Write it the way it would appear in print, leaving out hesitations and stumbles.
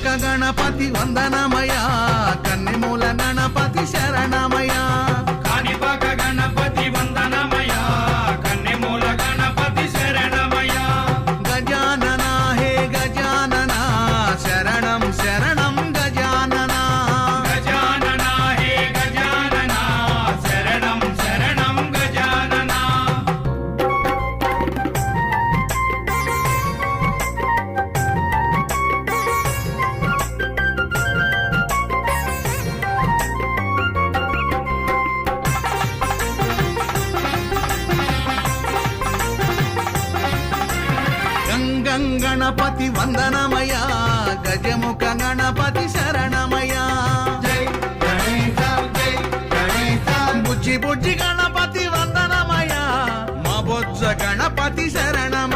గజముఖ గణపతి వందనమయ కన్నెమూల గణపతి శరణమయ కాణిపాక గణపతి వందనమయ కన్నెమూల గణపతి శరణమయ గజానన హే గజానన శరణం శరణం గజానన గజానన హే గజానన శరణం శరణం గజానన గంగం గణపతి వందనమయ గజముఖ గణపతి శరణమయ జై గణేశ జై గణేశ బుజ్జి బుజ్జి గణపతి వందనమయ మా బొజ్జ గణపతి శరణమయ